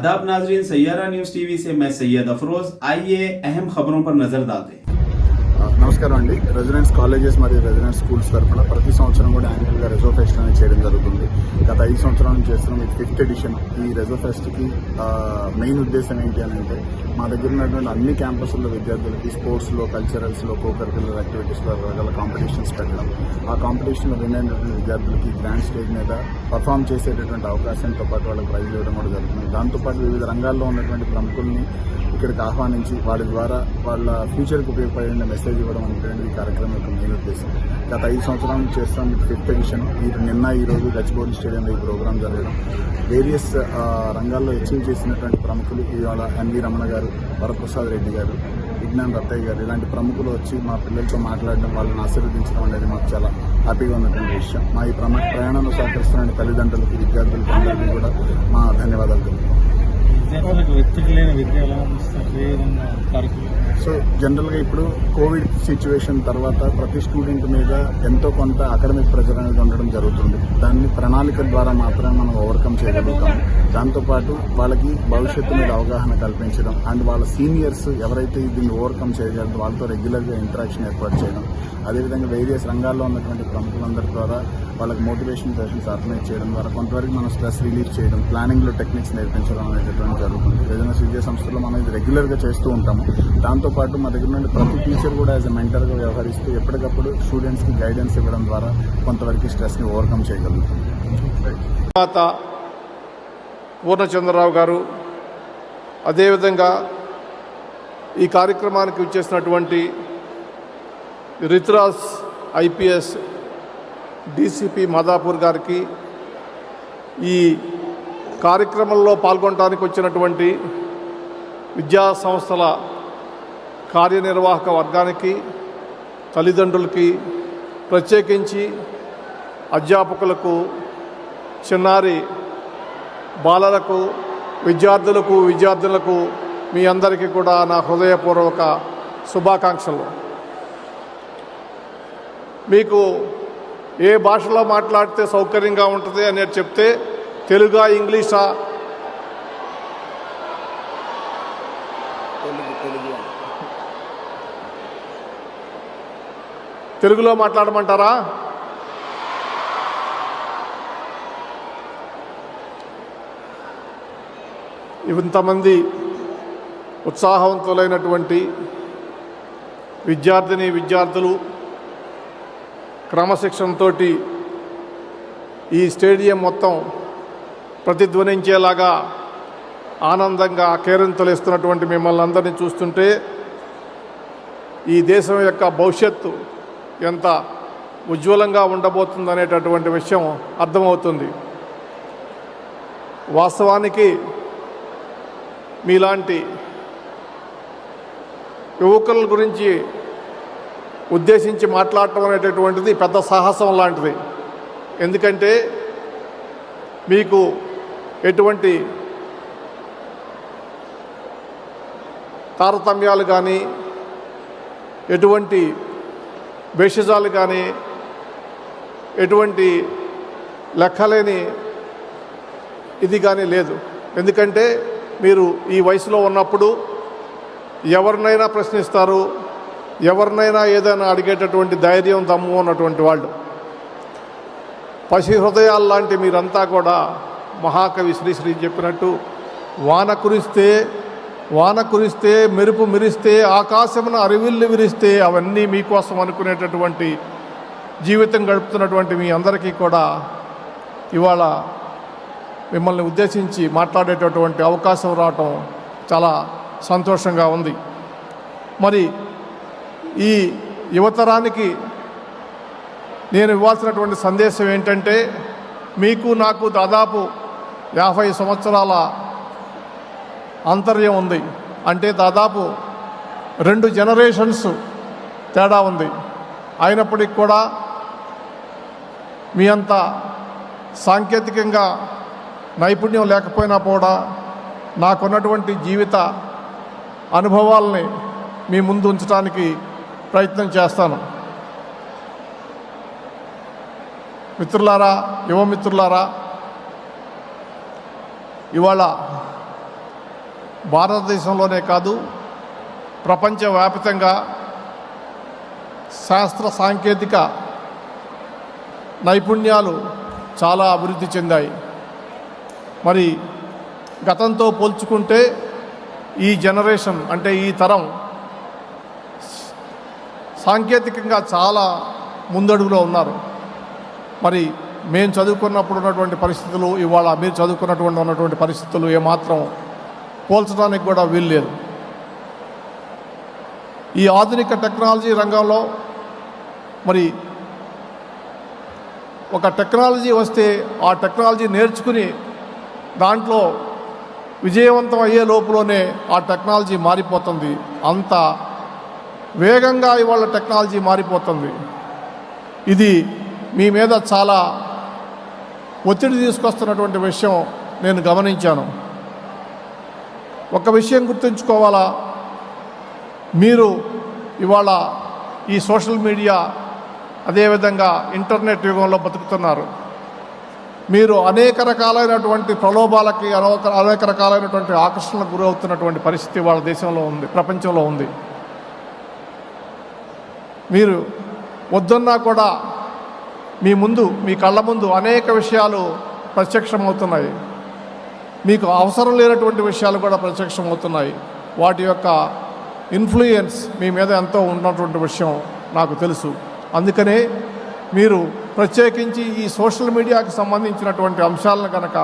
आदाब नाजरीन, Saiyaara news TV से मैं सैयद अफरोज। आइए अहम खबरों पर नजर डालते हैं। నమస్కారం అండి. రెసిడెన్స్ కాలేజెస్ మరియు రెసిడెన్స్ స్కూల్స్ తరఫున ప్రతి సంవత్సరం కూడా యాన్యువల్గా రెజో ఫెస్ట్ అనేది చేయడం జరుగుతుంది. గత 5 సంవత్సరాల నుంచి చేస్తున్నాం. ఇది 5th ఎడిషన్. ఈ రెజో ఫెస్ట్కి మెయిన్ ఉద్దేశం ఏంటి అని అంటే మా దగ్గర ఉన్నటువంటి అన్ని క్యాంపస్లో విద్యార్థులకి స్పోర్ట్స్లో, కల్చరల్స్లో, కో కరిక్యులర్ యాక్టివిటీస్లో రకరకాల కాంపిటీషన్స్ పెట్టడం, ఆ కాంపిటీషన్లో విన్ అయినటువంటి విద్యార్థులకి గ్రాండ్ స్టేజ్ మీద పర్ఫామ్ చేసేటటువంటి అవకాశంతో పాటు వాళ్ళకి ప్రైజ్ ఇవ్వడం కూడా జరుగుతుంది. దాంతోపాటు వివిధ రంగాల్లో ఉన్నటువంటి ప్రముఖుల్ని ఇక్కడికి ఆహ్వానించి వాళ్ళ ద్వారా వాళ్ళ ఫ్యూచర్కి ఉపయోగపడే మెసేజ్ ఇవ్వడం అనేటువంటి ఈ కార్యక్రమం యొక్క మెయిన్ ఉద్దేశం. గత 5 సంవత్సరాల నుంచి చేస్తాం. 5th edition. నిన్న ఈరోజు గచ్చిబౌలి స్టేడియంలో ఈ ప్రోగ్రాం జరగడం, వేరియస్ రంగాల్లో అచీవ్ చేసినటువంటి ప్రముఖులు ఇవాళ ఎన్వి రమణ గారు, వరప్రసాద్ రెడ్డి గారు, విజ్ఞాన్ రత్తయ్య గారు ఇలాంటి ప్రముఖులు వచ్చి మా పిల్లలతో మాట్లాడడం, వాళ్ళని ఆశీర్వదించడం అనేది మాకు చాలా హ్యాపీగా ఉన్నటువంటి విషయం. మా ఈ ప్రయాణంలో సహకరిస్తున్న తల్లిదండ్రులకి, విద్యార్థులకి అందరికీ కూడా మా ధన్యవాదాలు తెలుపుతున్నాం. సో జనరల్గా ఇప్పుడు కోవిడ్ సిచ్యువేషన్ తర్వాత ప్రతి స్టూడెంట్ మీద ఎంతో కొంత అకాడమిక్ ప్రెజర్ అనేది ఉండడం జరుగుతుంది. దాన్ని ప్రణాళిక ద్వారా మాత్రమే మనం ఓవర్కమ్ చేయగలుగుతాం. దాంతోపాటు వాళ్ళకి భవిష్యత్తు మీద అవగాహన కల్పించడం అండ్ వాళ్ళ సీనియర్స్ ఎవరైతే దీన్ని ఓవర్కమ్ చేయగలరో వాళ్ళతో రెగ్యులర్గా ఇంటరాక్షన్ ఏర్పాటు చేయడం, అదేవిధంగా వేరియస్ రంగాల్లో ఉన్నటువంటి ప్రముఖులందరి ద్వారా వాళ్ళకి మోటివేషన్ సెషన్స్ ఆర్గనైజ్ చేయడం ద్వారా కొంతవరకు మనం స్ట్రెస్ రిలీఫ్ చేయడం, ప్లానింగ్లో టెక్నిక్స్ నేర్పించడం అనేటటువంటి జరుగుతుంది. ఏదైనా విద్యా సంస్థలో మనం ఇది రెగ్యులర్గా చేస్తూ ఉంటాము. దాంతోపాటు మా దగ్గర నుండి ప్రతి టీచర్ కూడా యాజ్ ఎ మెంటర్గా వ్యవహరిస్తూ ఎప్పటికప్పుడు స్టూడెంట్స్కి గైడెన్స్ ఇవ్వడం ద్వారా కొంతవరకు స్ట్రెస్ని ఓవర్కమ్ చేయగలుగుతుంది. తర్వాత పూర్ణచంద్రరావు గారు, అదేవిధంగా ఈ కార్యక్రమానికి వచ్చేసినటువంటి రితురాజ్ ఐపీఎస్ డీసీపీ మాదాపూర్ గారికి, ఈ కార్యక్రమంలో పాల్గొనడానికి వచ్చినటువంటి విద్యా సంస్థల కార్యనిర్వాహక వర్గానికి, తల్లిదండ్రులకి, ప్రత్యేకించి అధ్యాపకులకు, చిన్నారి బాలలకు, విద్యార్థులకు మీ అందరికీ కూడా నా హృదయపూర్వక శుభాకాంక్షలు. మీకు ఏ భాషలో మాట్లాడితే సౌకర్యంగా ఉంటుంది అనేది చెప్తే, తెలుగా, ఇంగ్లీషా? తెలుగులో మాట్లాడమంటారా? ఇంతమంది ఉత్సాహవంతులైనటువంటి విద్యార్థులు క్రమశిక్షణతో ఈ స్టేడియం మొత్తం ప్రతిధ్వనించేలాగా ఆనందంగా కేరింతలేస్తున్నటువంటి మిమ్మల్ని అందరినీ చూస్తుంటే ఈ దేశం యొక్క భవిష్యత్తు ఎంత ఉజ్వలంగా ఉండబోతుందనేటటువంటి విషయం అర్థమవుతుంది. వాస్తవానికి మీలాంటి యువకుల గురించి ఉద్దేశించి మాట్లాడటం అనేటటువంటిది పెద్ద సాహసం లాంటిది. ఎందుకంటే మీకు ఎటువంటి తారతమ్యాలు కానీ, ఎటువంటి భేషజాలు కానీ, ఎటువంటి లెక్కలేని ఇది కానీ లేదు. ఎందుకంటే మీరు ఈ వయసులో ఉన్నప్పుడు ఎవరినైనా ప్రశ్నిస్తారు, ఎవరినైనా ఏదైనా అడిగేటటువంటి ధైర్యం, దమ్ము ఉన్నటువంటి వాళ్ళు. పసి హృదయాలు లాంటి మీరంతా కూడా మహాకవి శ్రీశ్రీ చెప్పినట్టు వాన కురిస్తే మెరుపు మెరిస్తే ఆకాశమున అరివిల్లు విరిస్తే అవన్నీ మీకోసం అనుకునేటటువంటి జీవితం గడుపుతున్నటువంటి మీ అందరికీ కూడా ఇవాళ మిమ్మల్ని ఉద్దేశించి మాట్లాడేటటువంటి అవకాశం రావటం చాలా సంతోషంగా ఉంది. మరి ఈ యువతరానికి నేను ఇవ్వాల్సినటువంటి సందేశం ఏంటంటే, మీకు నాకు దాదాపు 50 సంవత్సరాల అంతర్యం ఉంది. అంటే దాదాపు 2 జనరేషన్స్ తేడా ఉంది. అయినప్పటికీ కూడా మీ అంత సాంకేతికంగా నైపుణ్యం లేకపోయినా కూడా నాకున్నటువంటి జీవిత అనుభవాలని మీ ముందు ఉంచడానికి ప్రయత్నం చేస్తాను. మిత్రులారా, యువమిత్రులారా, ఇవాళ భారతదేశంలోనే కాదు ప్రపంచవ్యాప్తంగా శాస్త్ర సాంకేతిక నైపుణ్యాలు చాలా అభివృద్ధి చెందాయి. మరి గతంతో పోల్చుకుంటే ఈ జనరేషన్ అంటే ఈ తరం సాంకేతికంగా చాలా ముందడుగులో ఉన్నారు. మరి మేము చదువుకున్నప్పుడు ఉన్నటువంటి పరిస్థితులు ఇవాళ మీరు ఉన్నటువంటి పరిస్థితులు ఏమాత్రం పోల్చడానికి కూడా వీల్లేదు. ఈ ఆధునిక టెక్నాలజీ రంగంలో మరి ఒక టెక్నాలజీ వస్తే ఆ టెక్నాలజీ నేర్చుకుని దాంట్లో విజయవంతం అయ్యే లోపులోనే ఆ టెక్నాలజీ మారిపోతుంది. అంత వేగంగా ఇవాళ టెక్నాలజీ మారిపోతుంది. ఇది మీ మీద చాలా ఒత్తిడి తీసుకొస్తున్నటువంటి విషయం నేను గమనించాను. ఒక విషయం గుర్తుంచుకోవాలా, మీరు ఇవాళ ఈ సోషల్ మీడియా అదేవిధంగా ఇంటర్నెట్ యుగంలో బతుకుతున్నారు. మీరు అనేక రకాలైనటువంటి ప్రలోభాలకి అనేక రకాలైనటువంటి ఆకర్షణలకు గురవుతున్నటువంటి పరిస్థితి వాళ్ళ దేశంలో ఉంది, ప్రపంచంలో ఉంది. మీరు వద్దన్నా కూడా మీ కళ్ళ ముందు అనేక విషయాలు ప్రత్యక్షమవుతున్నాయి. మీకు అవసరం లేనటువంటి విషయాలు కూడా ప్రత్యక్షమవుతున్నాయి. వాటి యొక్క ఇన్ఫ్లుయెన్స్ మీ మీద ఎంతో ఉన్నటువంటి విషయం నాకు తెలుసు. అందుకనే మీరు ప్రత్యేకించి ఈ సోషల్ మీడియాకి సంబంధించినటువంటి అంశాలను కనుక